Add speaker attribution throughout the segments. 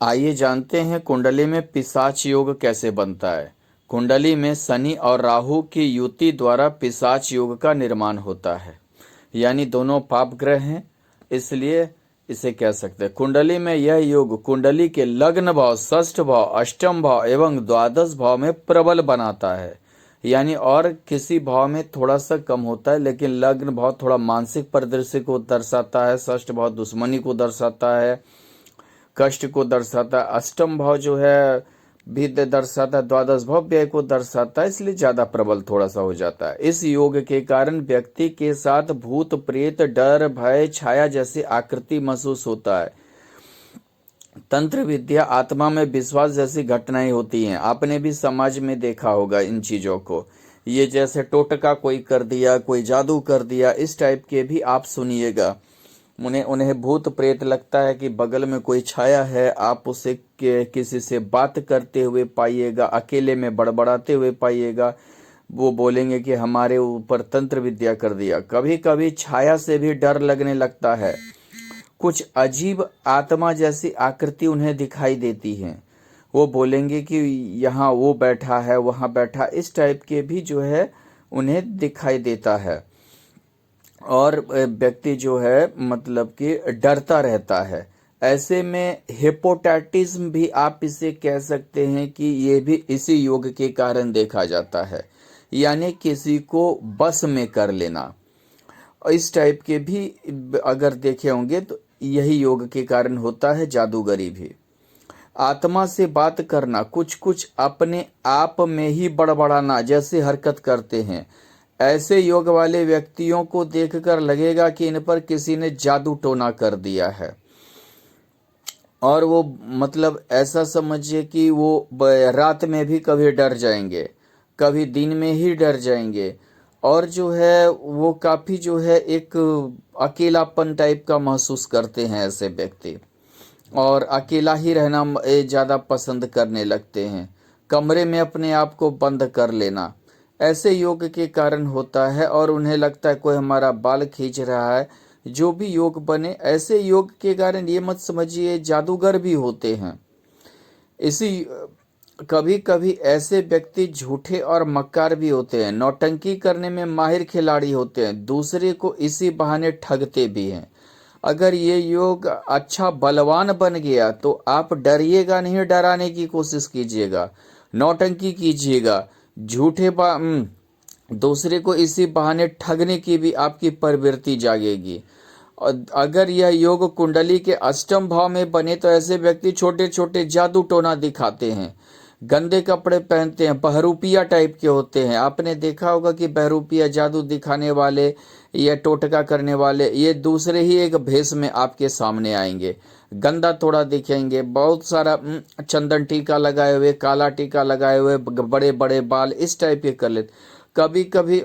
Speaker 1: आइए जानते हैं कुंडली में पिशाच योग कैसे बनता है। कुंडली में शनि और राहु की युति द्वारा पिशाच योग का निर्माण होता है। यानी दोनों पाप ग्रह हैं, इसलिए इसे कह सकते हैं। कुंडली में यह योग कुंडली के लग्न भाव, षष्ठ भाव, अष्टम भाव एवं द्वादश भाव में प्रबल बनाता है। यानी और किसी भाव में थोड़ा सा कम होता है, लेकिन लग्न भाव थोड़ा मानसिक परिदृश्य को दर्शाता है, षष्ठ भाव दुश्मनी को दर्शाता है, कष्ट को दर्शाता है, अष्टम भाव जो है भी दर्शाता है, द्वादश भाव व्यय को दर्शाता है, इसलिए ज्यादा प्रबल थोड़ा सा हो जाता है। इस योग के कारण व्यक्ति के साथ भूत प्रेत, डर, भय, छाया जैसी आकृति महसूस होता है। तंत्र विद्या, आत्मा में विश्वास जैसी घटनाएं होती हैं। आपने भी समाज में देखा होगा इन चीजों को। ये जैसे टोटका कोई कर दिया, कोई जादू कर दिया, इस टाइप के भी आप सुनिएगा। उन्हें उन्हें भूत प्रेत लगता है कि बगल में कोई छाया है, आप उसे किसी से बात करते हुए पाइएगा, अकेले में बड़बड़ाते हुए पाइएगा। वो बोलेंगे कि हमारे ऊपर तंत्र विद्या कर दिया। कभी कभी छाया से भी डर लगने लगता है। कुछ अजीब आत्मा जैसी आकृति उन्हें दिखाई देती है। वो बोलेंगे कि यहाँ वो बैठा है, वहां बैठा, इस टाइप के भी जो है उन्हें दिखाई देता है। और व्यक्ति जो है मतलब कि डरता रहता है। ऐसे में हिपोटैटिज्म भी आप इसे कह सकते हैं कि ये भी इसी योग के कारण देखा जाता है। यानी किसी को बस में कर लेना। इस टाइप के भी अगर देखे होंगे तो यही योग के कारण होता है। जादूगरी भी, आत्मा से बात करना, कुछ कुछ अपने आप में ही बड़बड़ाना जैसे हरकत करते हैं। ऐसे योग वाले व्यक्तियों को देखकर लगेगा कि इन पर किसी ने जादू टोना कर दिया है। और वो मतलब ऐसा समझिए कि वो रात में भी कभी डर जाएंगे, कभी दिन में ही डर जाएंगे। और जो है वो काफी जो है एक अकेलापन टाइप का महसूस करते हैं ऐसे व्यक्ति। और अकेला ही रहना ज्यादा पसंद करने लगते हैं। कमरे में अपने आप को बंद कर लेना ऐसे योग के कारण होता है। और उन्हें लगता है कोई हमारा बाल खींच रहा है। जो भी योग बने, ऐसे योग के कारण ये मत समझिए जादूगर भी होते हैं। इसी कभी कभी ऐसे व्यक्ति झूठे और मक्कार भी होते हैं। नौटंकी करने में माहिर खिलाड़ी होते हैं। दूसरे को इसी बहाने ठगते भी हैं। अगर ये योग अच्छा बलवान बन गया तो आप डरिएगा नहीं, डराने की कोशिश कीजिएगा, नौटंकी कीजिएगा, दूसरे को इसी बहाने ठगने की भी आपकी प्रवृत्ति जागेगी। और अगर यह योग कुंडली के अष्टम भाव में बने तो ऐसे व्यक्ति छोटे छोटे जादू टोना दिखाते हैं, गंदे कपड़े पहनते हैं, बहरूपिया टाइप के होते हैं। आपने देखा होगा कि बहरूपिया जादू दिखाने वाले या टोटका करने वाले ये दूसरे ही एक भेष में आपके सामने आएंगे। गंदा थोड़ा दिखेंगे, बहुत सारा चंदन टीका लगाए हुए, काला टीका लगाए हुए, बड़े बड़े बाल, इस टाइप के कर लेते। कभी कभी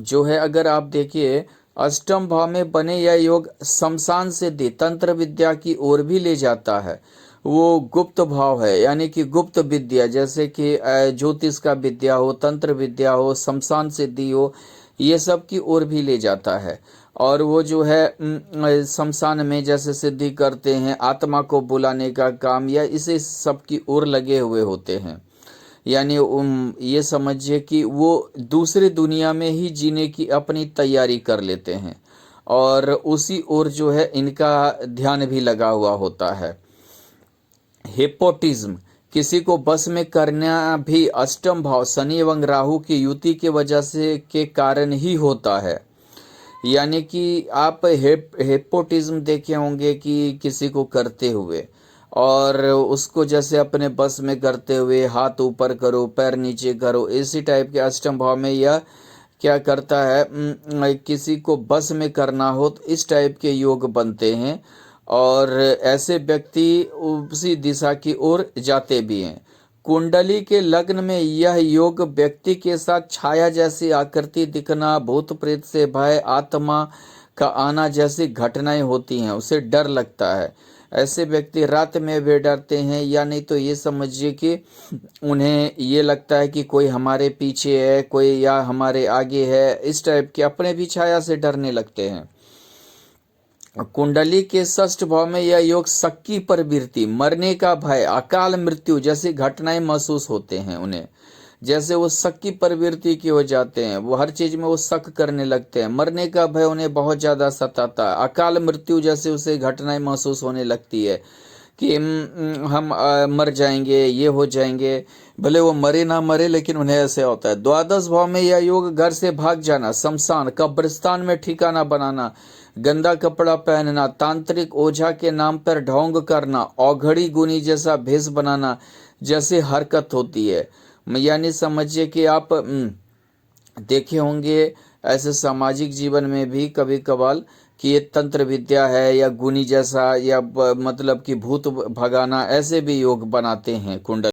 Speaker 1: जो है अगर आप देखिए अष्टम भाव में बने यह योग शमशान से तंत्र विद्या की ओर भी ले जाता है। वो गुप्त भाव है, यानी कि गुप्त विद्या, जैसे कि ज्योतिष का विद्या हो, तंत्र विद्या हो, शमशान सिद्धि हो, ये सब की ओर भी ले जाता है। और वो जो है शमशान में जैसे सिद्धि करते हैं, आत्मा को बुलाने का काम, या इसे सब की ओर लगे हुए होते हैं। यानी ये समझिए कि वो दूसरी दुनिया में ही जीने की अपनी तैयारी कर लेते हैं। और उसी ओर जो है इनका ध्यान भी लगा हुआ होता है। हिप्नोटिज्म किसी को बस में करना भी अष्टम भाव शनि एवं राहु की युति के वजह से के कारण ही होता है। यानी कि आप हिप्नोटिज्म देखे होंगे कि किसी को करते हुए, और उसको जैसे अपने बस में करते हुए हाथ ऊपर करो, पैर नीचे करो, इसी टाइप के अष्टम भाव में यह क्या करता है, किसी को बस में करना हो तो इस टाइप के योग बनते हैं। और ऐसे व्यक्ति उसी दिशा की ओर जाते भी हैं। कुंडली के लग्न में यह योग व्यक्ति के साथ छाया जैसी आकृति दिखना, भूत प्रेत से भय, आत्मा का आना जैसी घटनाएं होती हैं, उसे डर लगता है। ऐसे व्यक्ति रात में भी डरते हैं, या नहीं तो ये समझिए कि उन्हें ये लगता है कि कोई हमारे पीछे है, कोई या हमारे आगे है, इस टाइप के अपने भी छाया से डरने लगते हैं। कुंडली के षष्ठ भाव में यह योग शक्की प्रवृत्ति, मरने का भय, अकाल मृत्यु जैसी घटनाएं महसूस होते हैं उन्हें। जैसे वो शक की प्रवृत्ति के हो जाते हैं, वो हर चीज में वो शक करने लगते हैं, मरने का भय उन्हें बहुत ज्यादा सताता है, अकाल मृत्यु जैसे उसे घटनाएं महसूस होने लगती है कि हम मर जाएंगे, ये हो जाएंगे। भले वो मरे ना मरे, लेकिन उन्हें ऐसे होता है। द्वादश भाव में यह योग घर से भाग जाना, शमशान कब्रिस्तान में ठिकाना बनाना, गंदा कपड़ा पहनना, तांत्रिक ओझा के नाम पर ढोंग करना, औघड़ी गुनी जैसा भेष बनाना जैसे हरकत होती है। यानी समझिए कि आप देखे होंगे ऐसे सामाजिक जीवन में भी कभी कभार कि ये तंत्र विद्या है या गुनी जैसा या मतलब कि भूत भगाना, ऐसे भी योग बनाते हैं कुंडल।